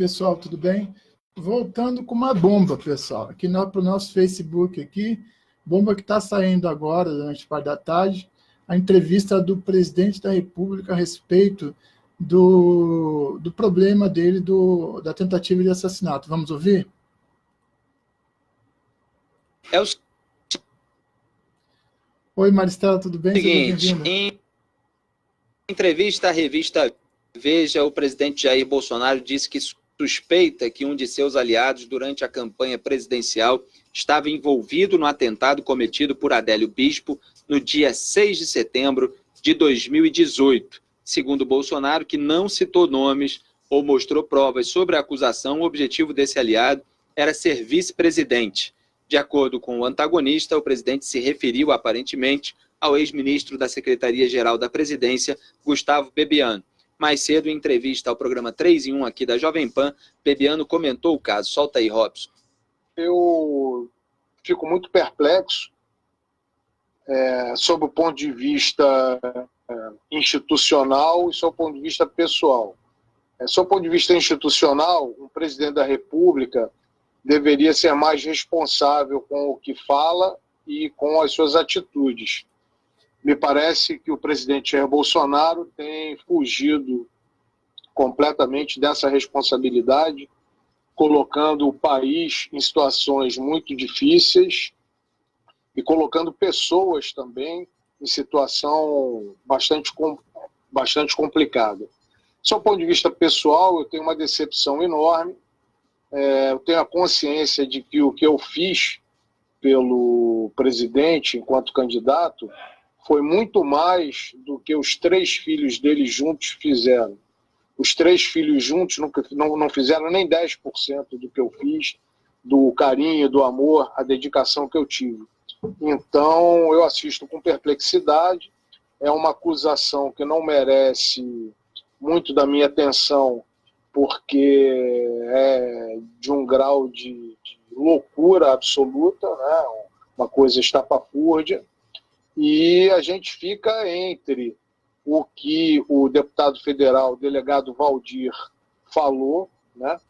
pessoal, tudo bem? Voltando com uma bomba, pessoal, aqui para o nosso Facebook aqui, bomba que está saindo agora, durante a parte da tarde, a entrevista do presidente da República a respeito do problema dele, da tentativa de assassinato. Vamos ouvir? Oi, Maristela, tudo bem? Seguinte, em entrevista à revista Veja, o presidente Jair Bolsonaro disse que suspeita que um de seus aliados durante a campanha presidencial estava envolvido no atentado cometido por Adélio Bispo no dia 6 de setembro de 2018. Segundo Bolsonaro, que não citou nomes ou mostrou provas sobre a acusação, o objetivo desse aliado era ser vice-presidente. De acordo com o antagonista, o presidente se referiu aparentemente ao ex-ministro da Secretaria-Geral da Presidência, Gustavo Bebiano. Mais cedo, em entrevista ao programa 3 em 1 aqui da Jovem Pan, Bebiano comentou o caso. Solta aí, Robson. Eu fico muito perplexo sob o ponto de vista institucional e sob o ponto de vista pessoal. Sob o ponto de vista institucional, um presidente da República deveria ser mais responsável com o que fala e com as suas atitudes. Me parece que o presidente Jair Bolsonaro tem fugido completamente dessa responsabilidade, colocando o país em situações muito difíceis e colocando pessoas também em situação bastante complicada. Do ponto de vista pessoal, eu tenho uma decepção enorme. Eu tenho a consciência de que o que eu fiz pelo presidente enquanto candidato foi muito mais do que os 3 filhos dele juntos fizeram. Os 3 filhos juntos não fizeram nem 10% do que eu fiz, do carinho, do amor, a dedicação que eu tive. Então, eu assisto com perplexidade. É uma acusação que não merece muito da minha atenção, porque é de um grau de loucura absoluta, né? Uma coisa estapafúrdia. E a gente fica entre o que o deputado federal, o delegado Valdir, falou, né,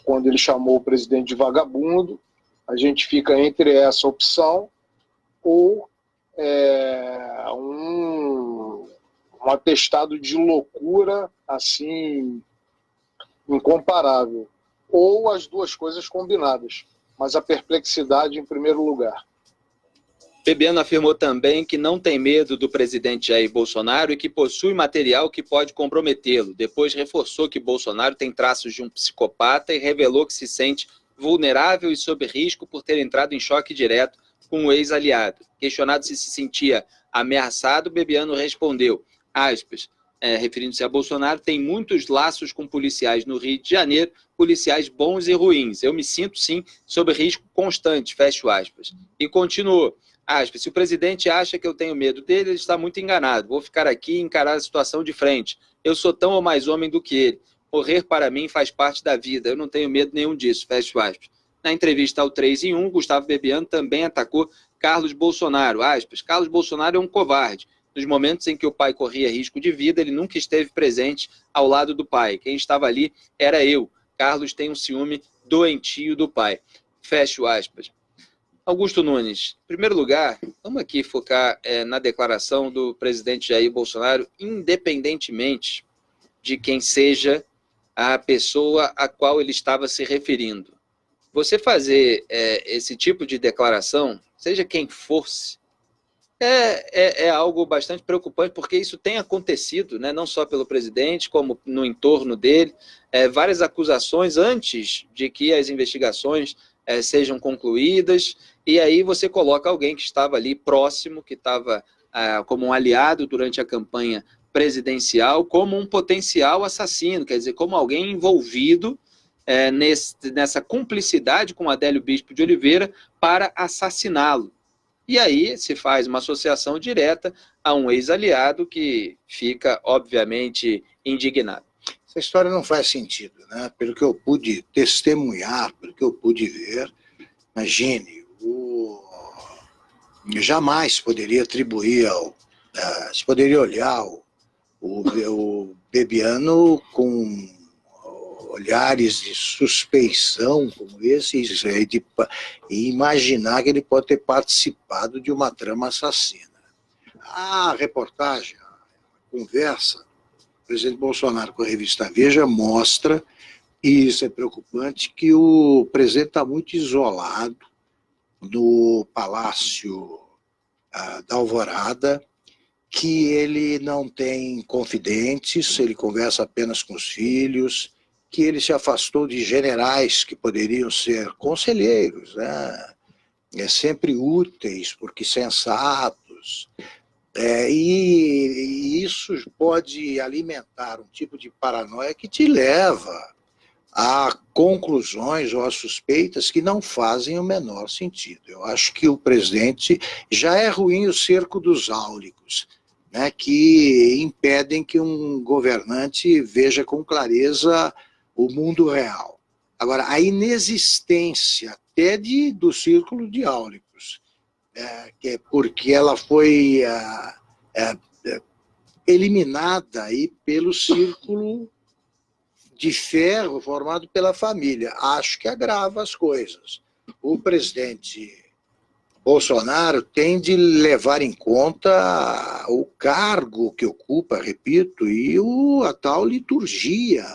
quando ele chamou o presidente de vagabundo. A gente fica entre essa opção ou um atestado de loucura assim incomparável, ou as duas coisas combinadas, mas a perplexidade em primeiro lugar. Bebiano afirmou também que não tem medo do presidente Jair Bolsonaro e que possui material que pode comprometê-lo. Depois reforçou que Bolsonaro tem traços de um psicopata e revelou que se sente vulnerável e sob risco por ter entrado em choque direto com o ex-aliado. Questionado se sentia ameaçado, Bebiano respondeu, aspas, referindo-se a Bolsonaro, tem muitos laços com policiais no Rio de Janeiro, policiais bons e ruins. Eu me sinto, sim, sob risco constante, fecho aspas. E continuou, aspas, se o presidente acha que eu tenho medo dele, ele está muito enganado. Vou ficar aqui e encarar a situação de frente. Eu sou tão ou mais homem do que ele. Morrer para mim faz parte da vida. Eu não tenho medo nenhum disso, fecho aspas. Na entrevista ao 3 em 1, Gustavo Bebiano também atacou Carlos Bolsonaro, aspas, Carlos Bolsonaro é um covarde. Nos momentos em que o pai corria risco de vida, ele nunca esteve presente ao lado do pai. Quem estava ali era eu. Carlos tem um ciúme doentio do pai. Fecho aspas. Augusto Nunes, em primeiro lugar, vamos aqui focar na declaração do presidente Jair Bolsonaro, independentemente de quem seja a pessoa a qual ele estava se referindo. Você fazer esse tipo de declaração, seja quem fosse, é algo bastante preocupante, porque isso tem acontecido, né, não só pelo presidente, como no entorno dele, várias acusações antes de que as investigações sejam concluídas, e aí você coloca alguém que estava ali próximo, que estava como um aliado durante a campanha presidencial, como um potencial assassino, quer dizer, como alguém envolvido nessa cumplicidade com Adélio Bispo de Oliveira para assassiná-lo. E aí se faz uma associação direta a um ex-aliado que fica, obviamente, indignado. Essa história não faz sentido, né? Pelo que eu pude testemunhar, pelo que eu pude ver, imagine, jamais poderia atribuir se poderia olhar o Bebiano com olhares de suspeição como esse e imaginar que ele pode ter participado de uma trama assassina. A reportagem, a conversa do presidente Bolsonaro com a revista Veja mostra, e isso é preocupante, que o presidente está muito isolado no Palácio da Alvorada, que ele não tem confidentes, ele conversa apenas com os filhos, que ele se afastou de generais que poderiam ser conselheiros, né? Sempre úteis, porque sensatos, e isso pode alimentar um tipo de paranoia que te leva a conclusões ou a suspeitas que não fazem o menor sentido. Eu acho que o presidente já é ruim o cerco dos áulicos, né, que impedem que um governante veja com clareza o mundo real. Agora, a inexistência até do círculo de áulicos, porque ela foi eliminada aí pelo círculo de ferro formado pela família. Acho que agrava as coisas. O presidente Bolsonaro tem de levar em conta o cargo que ocupa, repito, e a tal liturgia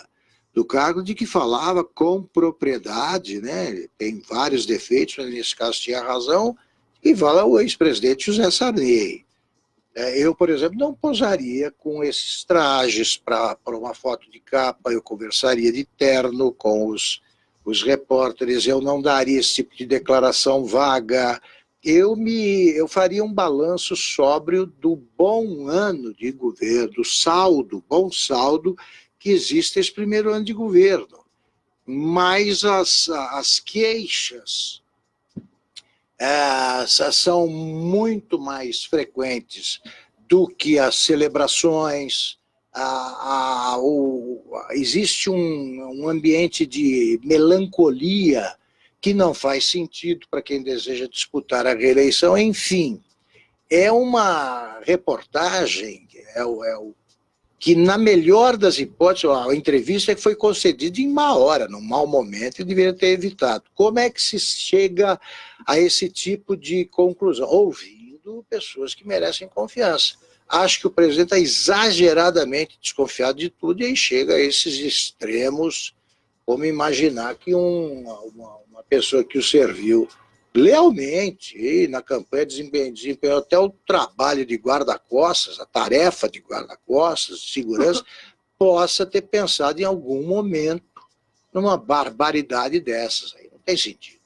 do cargo de que falava com propriedade, né? Ele tem vários defeitos, mas nesse caso tinha razão, e fala o ex-presidente José Sarney. Eu, por exemplo, não posaria com esses trajes para uma foto de capa, eu conversaria de terno com os repórteres, eu não daria esse tipo de declaração vaga, eu faria um balanço sóbrio do bom ano de governo, do bom saldo que existe esse primeiro ano de governo. Mas as queixas são muito mais frequentes do que as celebrações. Existe um ambiente de melancolia que não faz sentido para quem deseja disputar a reeleição. Enfim, é uma reportagem que, na melhor das hipóteses, a entrevista que foi concedida em má hora, num mau momento, e deveria ter evitado. Como é que se chega a esse tipo de conclusão? Ouvindo pessoas que merecem confiança. Acho que o presidente está exageradamente desconfiado de tudo e aí chega a esses extremos, como imaginar que uma pessoa que o serviu lealmente e na campanha desempenhou até o trabalho de guarda-costas, a tarefa de guarda-costas, de segurança, possa ter pensado em algum momento numa barbaridade dessas. Aí não tem sentido.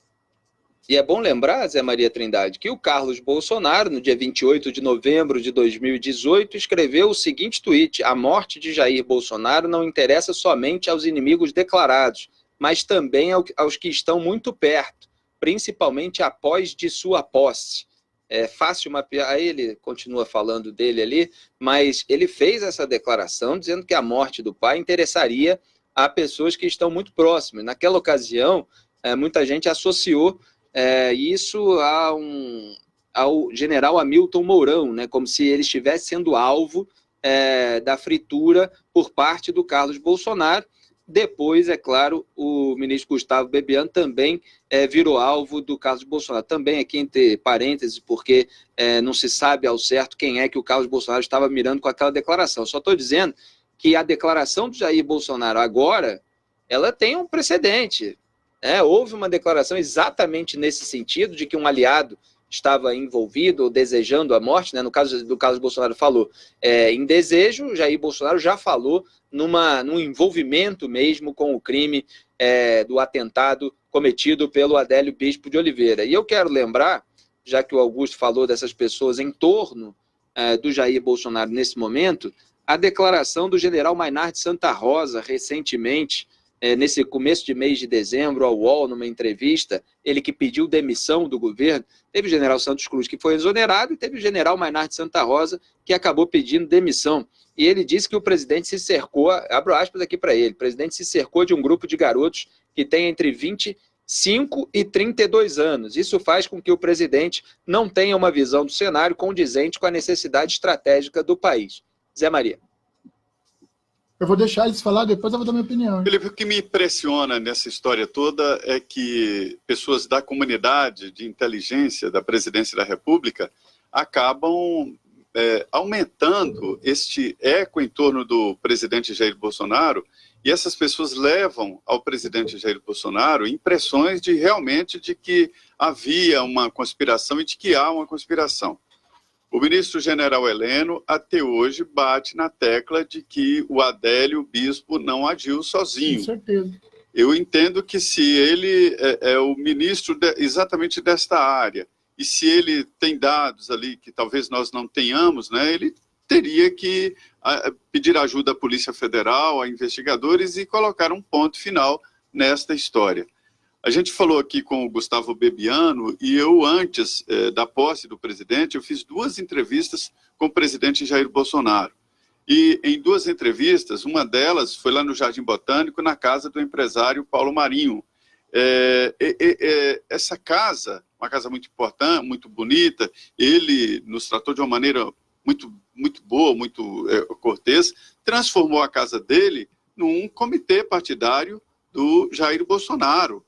E é bom lembrar, Zé Maria Trindade, que o Carlos Bolsonaro, no dia 28 de novembro de 2018, escreveu o seguinte tweet: a morte de Jair Bolsonaro não interessa somente aos inimigos declarados, mas também aos que estão muito perto, principalmente após de sua posse. É fácil mapear, aí ele continua falando dele ali, mas ele fez essa declaração dizendo que a morte do pai interessaria a pessoas que estão muito próximas. Naquela ocasião, muita gente associou isso ao general Hamilton Mourão, né, como se ele estivesse sendo alvo da fritura por parte do Carlos Bolsonaro. Depois, é claro, o ministro Gustavo Bebiano também virou alvo do Carlos Bolsonaro. Também aqui entre parênteses, porque não se sabe ao certo quem é que o Carlos Bolsonaro estava mirando com aquela declaração. Só estou dizendo que a declaração do Jair Bolsonaro agora, ela tem um precedente. Houve uma declaração exatamente nesse sentido, de que um aliado estava envolvido ou desejando a morte, né? No caso do Carlos Bolsonaro falou em desejo, Jair Bolsonaro já falou num envolvimento mesmo com o crime do atentado cometido pelo Adélio Bispo de Oliveira. E eu quero lembrar, já que o Augusto falou dessas pessoas em torno do Jair Bolsonaro nesse momento, a declaração do general Maynard Santa Rosa, recentemente, nesse começo de mês de dezembro, ao UOL, numa entrevista, ele que pediu demissão do governo. Teve o general Santos Cruz, que foi exonerado, e teve o general Maynard Santa Rosa, que acabou pedindo demissão. E ele disse que o presidente se cercou, abro aspas aqui para ele, o presidente se cercou de um grupo de garotos que tem entre 25 e 32 anos. Isso faz com que o presidente não tenha uma visão do cenário condizente com a necessidade estratégica do país. Zé Maria. Eu vou deixar eles falar, depois eu vou dar minha opinião. Felipe, o que me impressiona nessa história toda é que pessoas da comunidade de inteligência da Presidência da República acabam aumentando este eco em torno do presidente Jair Bolsonaro, e essas pessoas levam ao presidente Jair Bolsonaro impressões de realmente de que havia uma conspiração e de que há uma conspiração. O ministro general Heleno, até hoje, bate na tecla de que o Adélio Bispo não agiu sozinho. Com certeza. Eu entendo que se ele é o ministro exatamente desta área, e se ele tem dados ali que talvez nós não tenhamos, né, ele teria que pedir ajuda à Polícia Federal, a investigadores, e colocar um ponto final nesta história. A gente falou aqui com o Gustavo Bebiano, e eu, antes da posse do presidente, eu fiz 2 entrevistas com o presidente Jair Bolsonaro. E em 2 entrevistas, uma delas foi lá no Jardim Botânico, na casa do empresário Paulo Marinho. Essa casa, uma casa muito importante, muito bonita, ele nos tratou de uma maneira muito boa, muito cortês, transformou a casa dele num comitê partidário do Jair Bolsonaro.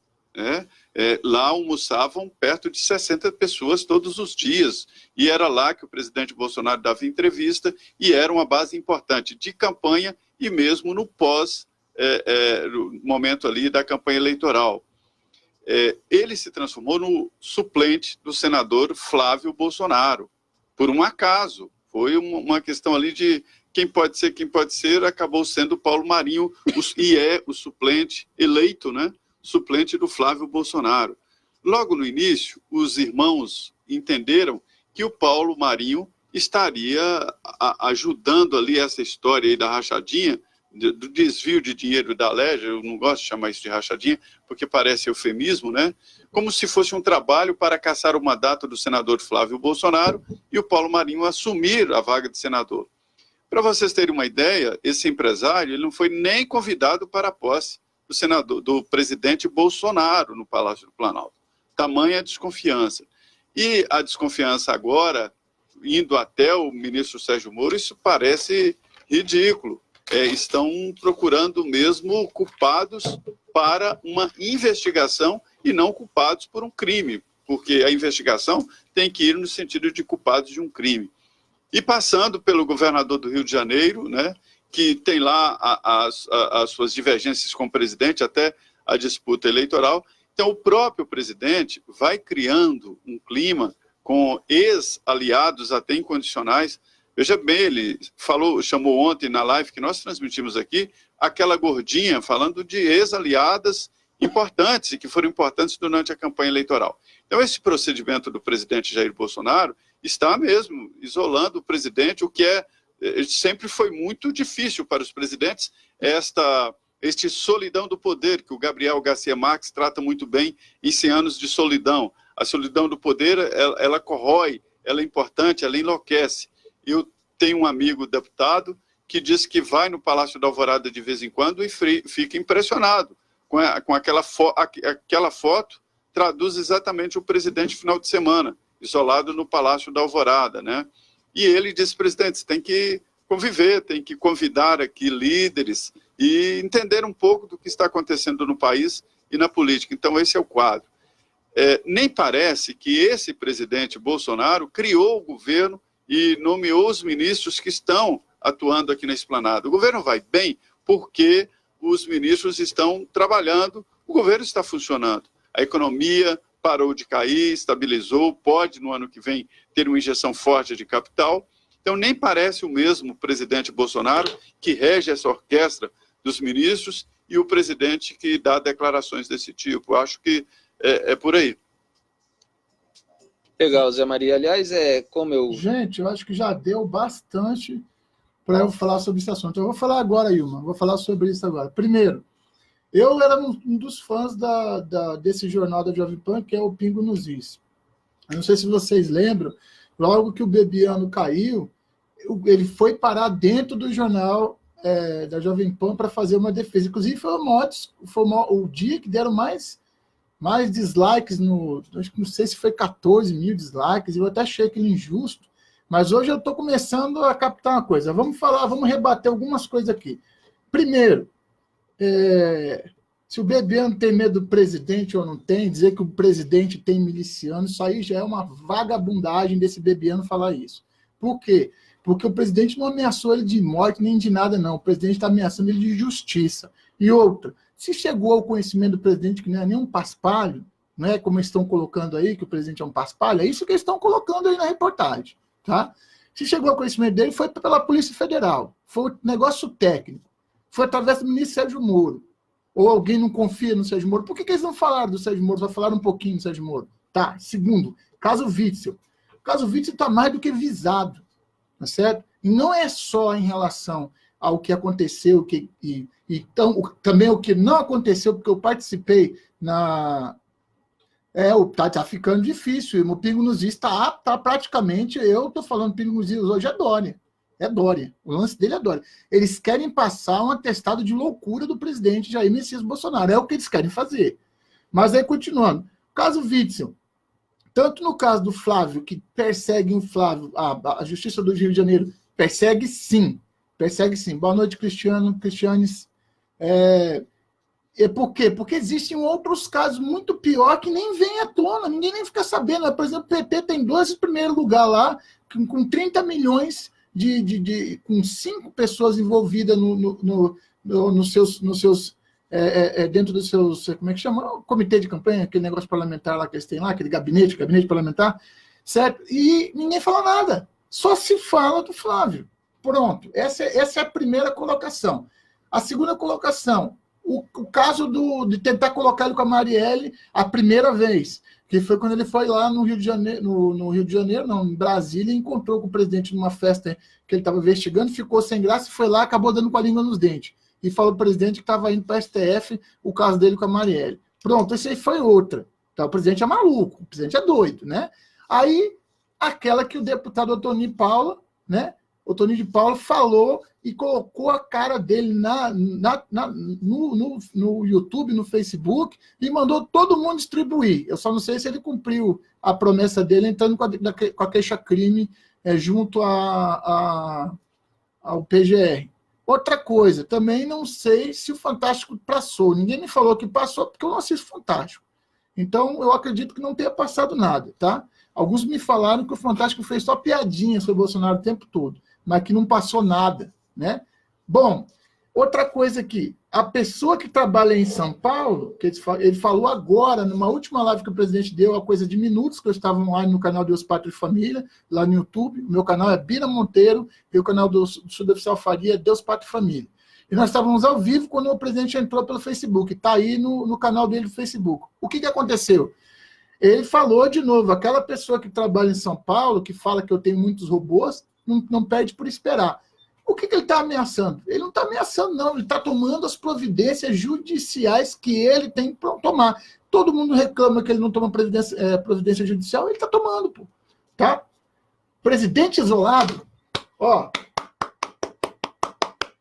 Lá almoçavam perto de 60 pessoas todos os dias, e era lá que o presidente Bolsonaro dava entrevista, e era uma base importante de campanha e mesmo no momento ali da campanha eleitoral. Ele se transformou no suplente do senador Flávio Bolsonaro, por um acaso. Foi uma questão ali de quem pode ser, acabou sendo Paulo Marinho, e é o suplente eleito, né? Suplente do Flávio Bolsonaro. Logo no início, os irmãos entenderam que o Paulo Marinho estaria ajudando ali essa história aí da rachadinha, do desvio de dinheiro da Alerj. Eu não gosto de chamar isso de rachadinha, porque parece eufemismo, né? Como se fosse um trabalho para caçar o mandato do senador Flávio Bolsonaro e o Paulo Marinho assumir a vaga de senador. Para vocês terem uma ideia, esse empresário ele não foi nem convidado para a posse do presidente Bolsonaro no Palácio do Planalto. Tamanha desconfiança. E a desconfiança agora, indo até o ministro Sérgio Moro, isso parece ridículo. Estão procurando mesmo culpados para uma investigação e não culpados por um crime, porque a investigação tem que ir no sentido de culpados de um crime. E passando pelo governador do Rio de Janeiro, né, que tem lá as suas divergências com o presidente, até a disputa eleitoral. Então, o próprio presidente vai criando um clima com ex-aliados até incondicionais. Veja bem, ele chamou ontem na live que nós transmitimos aqui, aquela gordinha falando de ex-aliadas importantes e que foram importantes durante a campanha eleitoral. Então, esse procedimento do presidente Jair Bolsonaro está mesmo isolando o presidente, o que sempre foi muito difícil para os presidentes, este solidão do poder, que o Gabriel Garcia Marques trata muito bem em 100 anos de solidão. A solidão do poder, ela corrói, ela é importante, ela enlouquece. Eu tenho um amigo deputado que diz que vai no Palácio da Alvorada de vez em quando e fica impressionado com aquela foto, traduz exatamente o presidente final de semana, isolado no Palácio da Alvorada, né? E ele disse, presidente, você tem que conviver, tem que convidar aqui líderes e entender um pouco do que está acontecendo no país e na política. Então, esse é o quadro. Nem parece que esse presidente Bolsonaro criou o governo e nomeou os ministros que estão atuando aqui na esplanada. O governo vai bem porque os ministros estão trabalhando, o governo está funcionando. A economia parou de cair, estabilizou, pode no ano que vem ter uma injeção forte de capital. Então nem parece o mesmo presidente Bolsonaro que rege essa orquestra dos ministros e o presidente que dá declarações desse tipo. Eu acho que é por aí. Legal, Zé Maria. Aliás, Gente, eu acho que já deu bastante para eu falar sobre esse assunto. Eu vou falar agora, Ilma, vou falar sobre isso agora. Primeiro, eu era um dos fãs desse jornal da Jovem Pan, que é o Pingo nos Is. Eu não sei se vocês lembram, logo que o Bebiano caiu, ele foi parar dentro do jornal da Jovem Pan para fazer uma defesa. Inclusive, foi o dia que deram mais dislikes, acho que não sei se foi 14 mil dislikes, eu até achei aquilo injusto, mas hoje eu estou começando a captar uma coisa. Vamos rebater algumas coisas aqui. Primeiro, se o Bebiano tem medo do presidente ou não tem, dizer que o presidente tem miliciano, isso aí já é uma vagabundagem desse Bebiano falar isso. Por quê? Porque o presidente não ameaçou ele de morte nem de nada, não. O presidente está ameaçando ele de justiça. E outra, se chegou ao conhecimento do presidente que não é nem um paspalho, não é como estão colocando aí, que o presidente é um paspalho, é isso que eles estão colocando aí na reportagem. Tá? Se chegou ao conhecimento dele, foi pela Polícia Federal. Foi um negócio técnico. Foi através do ministro Sérgio Moro. Ou alguém não confia no Sérgio Moro. Por que eles não falaram do Sérgio Moro? Só falaram um pouquinho do Sérgio Moro. Tá. Segundo, caso Witzel. O caso Witzel está mais do que visado. Tá certo? E não é só em relação ao que aconteceu, então, também o que não aconteceu, porque eu participei na... tá ficando difícil. O Pingo nos Is tá praticamente... Eu estou falando Pingo nos Is hoje é Dória. É Dória. O lance dele é Dória. Eles querem passar um atestado de loucura do presidente Jair Messias Bolsonaro. É o que eles querem fazer. Mas aí, continuando. Caso Witzel. Tanto no caso do Flávio, que persegue o Flávio, a Justiça do Rio de Janeiro persegue sim. Persegue sim. Boa noite, Cristianes. Por quê? Porque existem outros casos muito pior que nem vem à tona, ninguém nem fica sabendo. Por exemplo, o PT tem 12 primeiro lugar lá, com 30 milhões com 5 pessoas envolvidas nos seus dentro dos seus, como é que chama? O comitê de campanha, aquele negócio parlamentar lá que eles têm lá, aquele gabinete parlamentar, certo? E ninguém fala nada, só se fala do Flávio. Pronto, essa é a primeira colocação. A segunda colocação, o caso de tentar colocar ele com a Marielle a primeira vez, que foi quando ele foi lá no Rio de Janeiro, não, em Brasília, e encontrou com o presidente numa festa que ele estava investigando, ficou sem graça, foi lá, acabou dando com a língua nos dentes. E falou para o presidente que estava indo para a STF o caso dele com a Marielle. Pronto, esse aí foi outra. Então, o presidente é maluco, o presidente é doido, né? Aí, aquela que o deputado Otoni Paula, né? O Otoni de Paula falou e colocou a cara dele no YouTube, no Facebook, e mandou todo mundo distribuir. Eu só não sei se ele cumpriu a promessa dele entrando com a queixa-crime junto ao PGR. Outra coisa, também não sei se o Fantástico passou. Ninguém me falou que passou, porque eu não assisto Fantástico. Então, eu acredito que não tenha passado nada, tá? Alguns me falaram que o Fantástico fez só piadinha sobre o Bolsonaro o tempo todo, mas que não passou nada, né? Bom, outra coisa aqui, a pessoa que trabalha em São Paulo, que ele falou agora, numa última live que o presidente deu, a coisa de minutos, que eu estava online no canal Deus, Pátria e Família, lá no YouTube, o meu canal é Bira Monteiro, e o canal do Suboficial Faria é Deus, Pátria e Família. E nós estávamos ao vivo quando o presidente entrou pelo Facebook, está aí no canal dele do Facebook. O que aconteceu? Ele falou de novo, aquela pessoa que trabalha em São Paulo, que fala que eu tenho muitos robôs, não perde por esperar. O que ele está ameaçando? Ele não está ameaçando, não. Ele está tomando as providências judiciais que ele tem para tomar. Todo mundo reclama que ele não toma providência judicial, ele está tomando, pô. Tá? Presidente isolado, ó.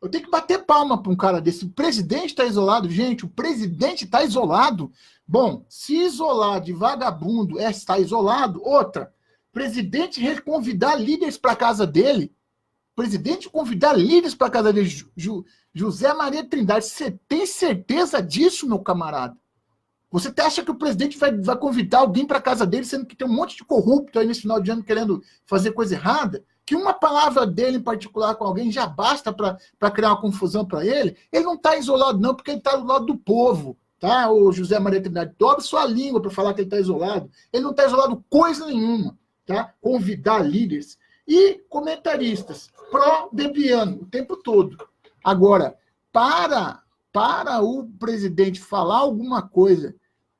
Eu tenho que bater palma para um cara desse. O presidente está isolado, gente. O presidente está isolado. Bom, se isolar de vagabundo está isolado, outra. Presidente convidar líderes para a casa dele. Presidente convidar líderes para a casa dele. José Maria Trindade, você tem certeza disso, meu camarada? Você acha que o presidente vai convidar alguém para a casa dele, sendo que tem um monte de corrupto aí nesse final de ano querendo fazer coisa errada? Que uma palavra dele em particular com alguém já basta para criar uma confusão para ele? Ele não está isolado, não, porque ele está do lado do povo. Tá? O José Maria Trindade, dobre sua língua para falar que ele está isolado. Ele não está isolado coisa nenhuma. Tá? Convidar líderes e comentaristas pró-Bebiano o tempo todo. Agora, para o presidente falar alguma coisa,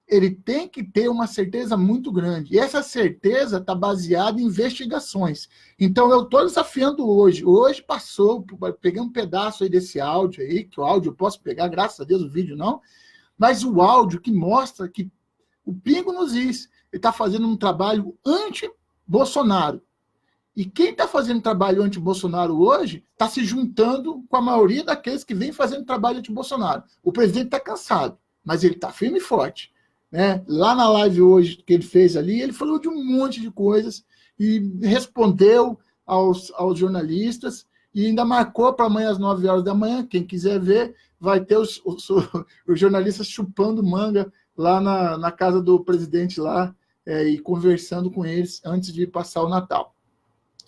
ele tem que ter uma certeza muito grande. E essa certeza está baseada em investigações. Então, eu estou desafiando hoje. Hoje passou, peguei um pedaço aí desse áudio aí, que o áudio eu posso pegar, graças a Deus, o vídeo não, mas o áudio que mostra que o Pingo nos Is está fazendo um trabalho anti-Bolsonaro. E quem está fazendo trabalho anti-Bolsonaro hoje está se juntando com a maioria daqueles que vêm fazendo trabalho anti-Bolsonaro. O presidente está cansado, mas ele está firme e forte. Né? Lá na live hoje que ele fez ali, ele falou de um monte de coisas e respondeu aos jornalistas e ainda marcou para amanhã às 9 horas da manhã. Quem quiser ver, vai ter os jornalistas chupando manga lá na casa do presidente lá, e conversando com eles antes de passar o Natal.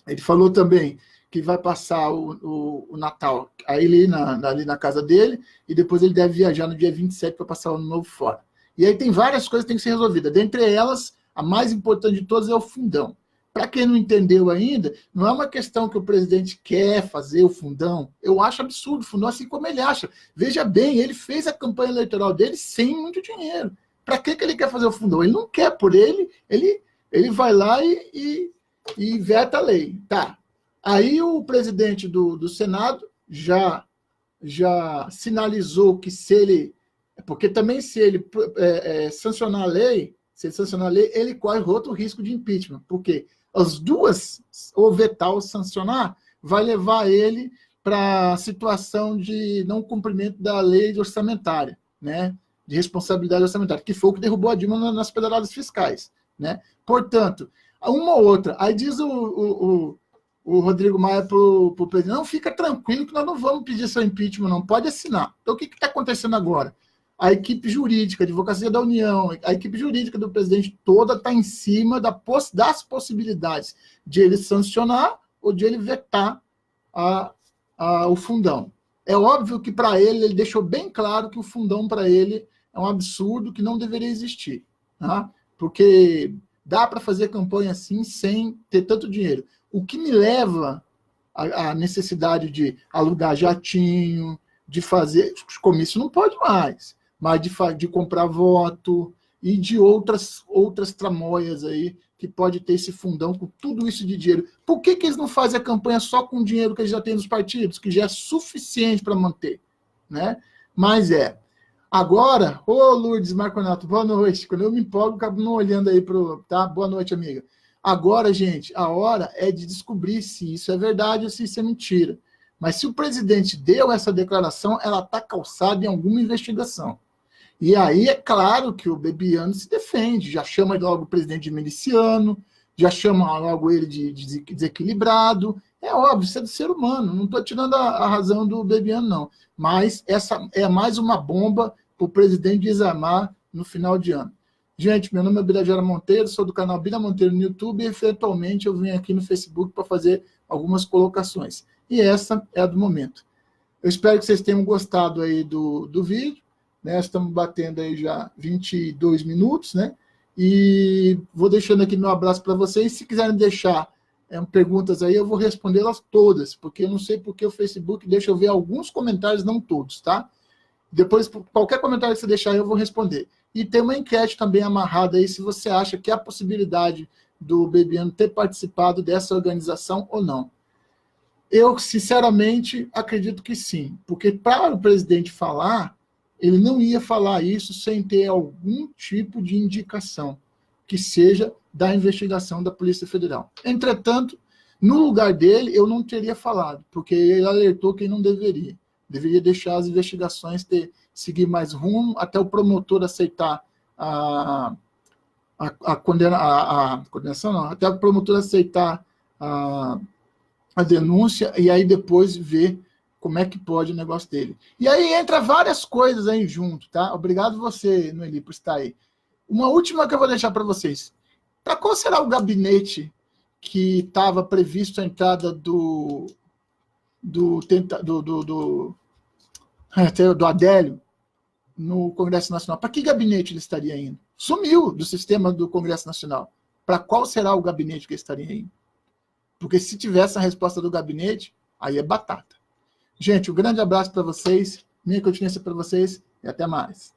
Ele falou também que vai passar o Natal ali na casa dele, e depois ele deve viajar no dia 27 para passar o Ano Novo fora. E aí tem várias coisas que têm que ser resolvidas. Dentre elas, a mais importante de todas é o fundão. Para quem não entendeu ainda, não é uma questão que o presidente quer fazer o fundão. Eu acho absurdo o fundão, assim como ele acha. Veja bem, ele fez a campanha eleitoral dele sem muito dinheiro. Para que ele quer fazer o fundão? Ele não quer por ele vai lá e veta a lei. Tá. Aí o presidente do Senado já sinalizou que se ele... Porque também se ele sancionar a lei, ele corre outro risco de impeachment. Porque as duas, ou vetar ou sancionar, vai levar ele para a situação de não cumprimento da lei orçamentária, né? De responsabilidade orçamentária, que foi o que derrubou a Dilma nas pedaladas fiscais, né? Portanto, uma ou outra. Aí diz o Rodrigo Maia para o presidente, não, fica tranquilo que nós não vamos pedir seu impeachment, não, pode assinar. Então, o que está acontecendo agora? A equipe jurídica, a Advocacia da União, a equipe jurídica do presidente toda está em cima das possibilidades de ele sancionar ou de ele vetar o fundão. É óbvio que para ele deixou bem claro que o fundão para ele é um absurdo que não deveria existir, tá? Porque dá para fazer campanha assim sem ter tanto dinheiro. O que me leva à necessidade de alugar jatinho, de fazer comício não pode mais, mas de comprar voto e de outras tramóias aí que pode ter esse fundão com tudo isso de dinheiro. Por que eles não fazem a campanha só com o dinheiro que eles já têm nos partidos, que já é suficiente para manter, né? Mas Agora, Lourdes Marconato, boa noite. Quando eu me empolgo, acabo não olhando aí tá? Boa noite, amiga. Agora, gente, a hora é de descobrir se isso é verdade ou se isso é mentira. Mas se o presidente deu essa declaração, ela está calçada em alguma investigação. E aí é claro que o Bebiano se defende, já chama logo o presidente de miliciano, já chama logo ele de desequilibrado. É óbvio, isso é do ser humano, não estou tirando a razão do Bebiano, não. Mas essa é mais uma bomba para o presidente desarmar no final de ano. Gente, meu nome é Birajara Monteiro, sou do canal Bira Monteiro no YouTube e, eventualmente, eu venho aqui no Facebook para fazer algumas colocações. E essa é a do momento. Eu espero que vocês tenham gostado aí do vídeo, né? Estamos batendo aí já 22 minutos, né? E vou deixando aqui meu abraço para vocês. Se quiserem deixar perguntas aí, eu vou respondê-las todas, porque eu não sei porque o Facebook deixa eu ver alguns comentários, não todos, tá? Depois, qualquer comentário que você deixar, eu vou responder. E tem uma enquete também amarrada aí, se você acha que há possibilidade do Bebiano ter participado dessa organização ou não. Eu, sinceramente, acredito que sim, porque para o presidente falar, ele não ia falar isso sem ter algum tipo de indicação, que seja da investigação da Polícia Federal. Entretanto, no lugar dele, eu não teria falado, porque ele alertou quem não deveria. Deveria deixar as investigações seguir mais rumo, até o promotor aceitar a condenação, não, até o promotor aceitar a denúncia, e aí depois ver como é que pode o negócio dele. E aí entra várias coisas aí junto, tá? Obrigado você, Noeli, por estar aí. Uma última que eu vou deixar para vocês. Para qual será o gabinete que estava previsto a entrada do Adélio no Congresso Nacional? Para que gabinete ele estaria indo? Sumiu do sistema do Congresso Nacional. Para qual será o gabinete que ele estaria indo? Porque se tivesse a resposta do gabinete, aí é batata. Gente, um grande abraço para vocês, minha continência para vocês e até mais.